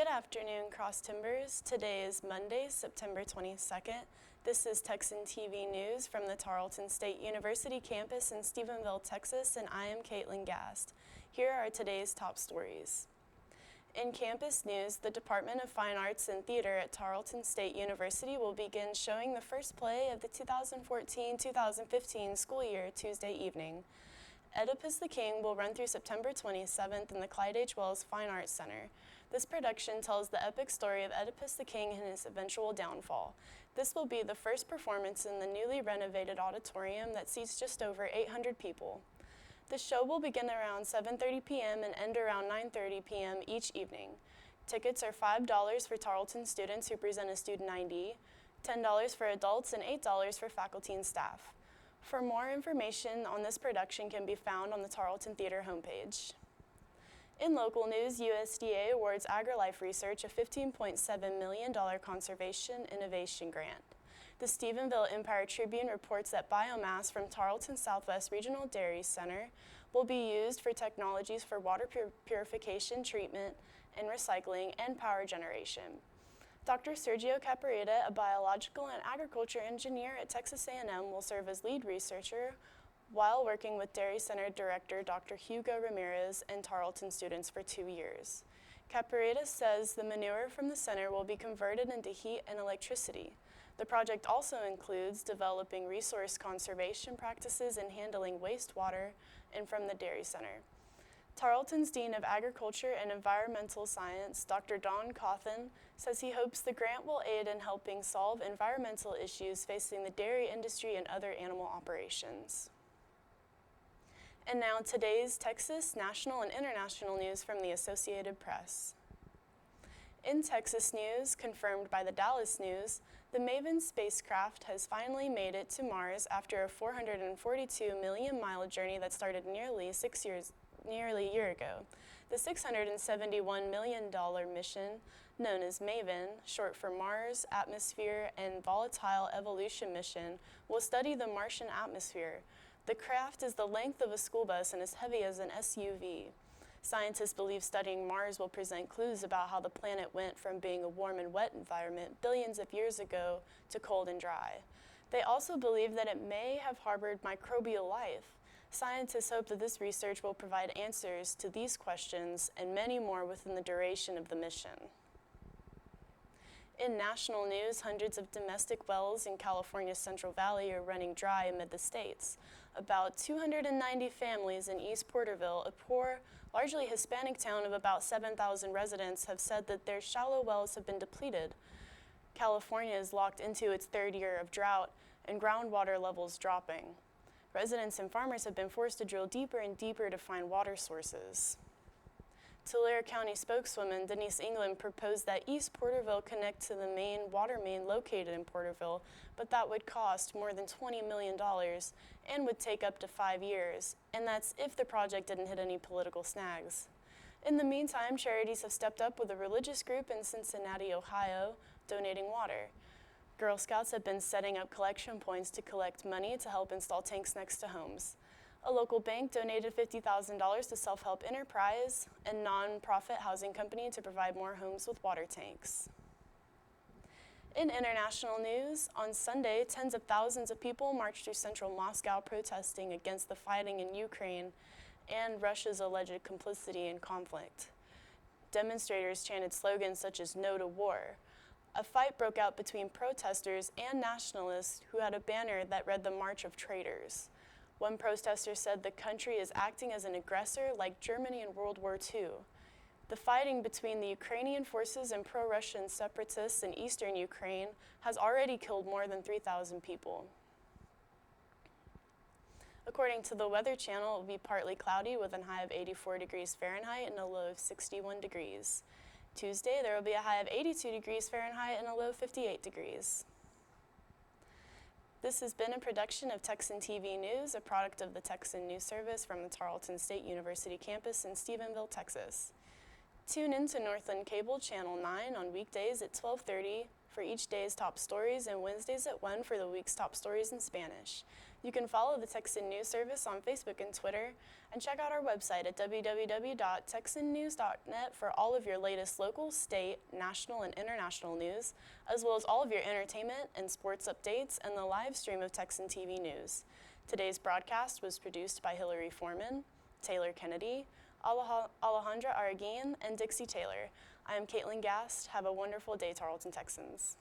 Good afternoon, Cross Timbers. Today is Monday, September 22nd. This is Texan TV News from the Tarleton State University campus in Stephenville, Texas, and I am Katlyn Gast. Here are today's top stories. In campus news, the Department of Fine Arts and Theater at Tarleton State University will begin showing the first play of the 2014-2015 school year Tuesday evening. Oedipus the King will run through September 27th in the Clyde H. Wells Fine Arts Center. This production tells the epic story of Oedipus the King and his eventual downfall. This will be the first performance in the newly renovated auditorium that seats just over 800 people. The show will begin around 7:30 p.m. and end around 9:30 p.m. each evening. Tickets are $5 for Tarleton students who present a student ID, $10 for adults, and $8 for faculty and staff. For more information on this production can be found on the Tarleton Theater homepage. In local news, USDA awards AgriLife Research a $15.7 million conservation innovation grant. The Stephenville Empire-Tribune reports that biomass from Tarleton Southwest Regional Dairy Center will be used for technologies for water purification, treatment, and recycling, and power generation. Dr. Sergio Caparita, a biological and agriculture engineer at Texas A&M, will serve as lead researcher while working with Dairy Center Director Dr. Hugo Ramirez and Tarleton students for 2 years. Caparita says the manure from the center will be converted into heat and electricity. The project also includes developing resource conservation practices and handling wastewater and from the Dairy Center. Tarleton's Dean of Agriculture and Environmental Science, Dr. Don Cawthon, says he hopes the grant will aid in helping solve environmental issues facing the dairy industry and other animal operations. And now today's Texas, national, and international news from the Associated Press. In Texas news, confirmed by the Dallas News, the Maven spacecraft has finally made it to Mars after a 442 million-mile journey that started nearly a year ago. The $671 million mission, known as MAVEN, short for Mars Atmosphere and Volatile Evolution Mission, will study the Martian atmosphere. The craft is the length of a school bus and as heavy as an SUV. Scientists believe studying Mars will present clues about how the planet went from being a warm and wet environment billions of years ago to cold and dry. They also believe that it may have harbored microbial life. Scientists hope that this research will provide answers to these questions and many more within the duration of the mission. In national news, hundreds of domestic wells in California's Central Valley are running dry amid the states. About 290 families in East Porterville, a poor, largely Hispanic town of about 7,000 residents, have said that their shallow wells have been depleted. California is locked into its third year of drought and groundwater levels dropping. Residents and farmers have been forced to drill deeper and deeper to find water sources. Tulare County spokeswoman Denise England proposed that East Porterville connect to the main water main located in Porterville, but that would cost more than $20 million and would take up to 5 years, and that's if the project didn't hit any political snags. In the meantime, charities have stepped up with a religious group in Cincinnati, Ohio, donating water. Girl Scouts have been setting up collection points to collect money to help install tanks next to homes. A local bank donated $50,000 to Self-Help Enterprise, a non-profit housing company, to provide more homes with water tanks. In international news, on Sunday, tens of thousands of people marched through central Moscow protesting against the fighting in Ukraine and Russia's alleged complicity in conflict. Demonstrators chanted slogans such as "No to War." A fight broke out between protesters and nationalists who had a banner that read "The March of Traitors." One protester said the country is acting as an aggressor like Germany in World War II. The fighting between the Ukrainian forces and pro-Russian separatists in eastern Ukraine has already killed more than 3,000 people. According to the Weather Channel, it will be partly cloudy with a high of 84 degrees Fahrenheit and a low of 61 degrees. Tuesday, there will be a high of 82 degrees Fahrenheit and a low of 58 degrees. This has been a production of Texan TV News, a product of the Texan News Service from the Tarleton State University campus in Stephenville, Texas. Tune in to Northland Cable Channel 9 on weekdays at 12:30 for each day's top stories and Wednesdays at 1 for the week's top stories in Spanish. You can follow the Texan News Service on Facebook and Twitter, and check out our website at www.texannews.net for all of your latest local, state, national, and international news, as well as all of your entertainment and sports updates and the live stream of Texan TV News. Today's broadcast was produced by Hillary Foreman, Taylor Kennedy, Alejandra Araguin, and Dixie Taylor. I am Katlyn Gast. Have a wonderful day, Tarleton Texans.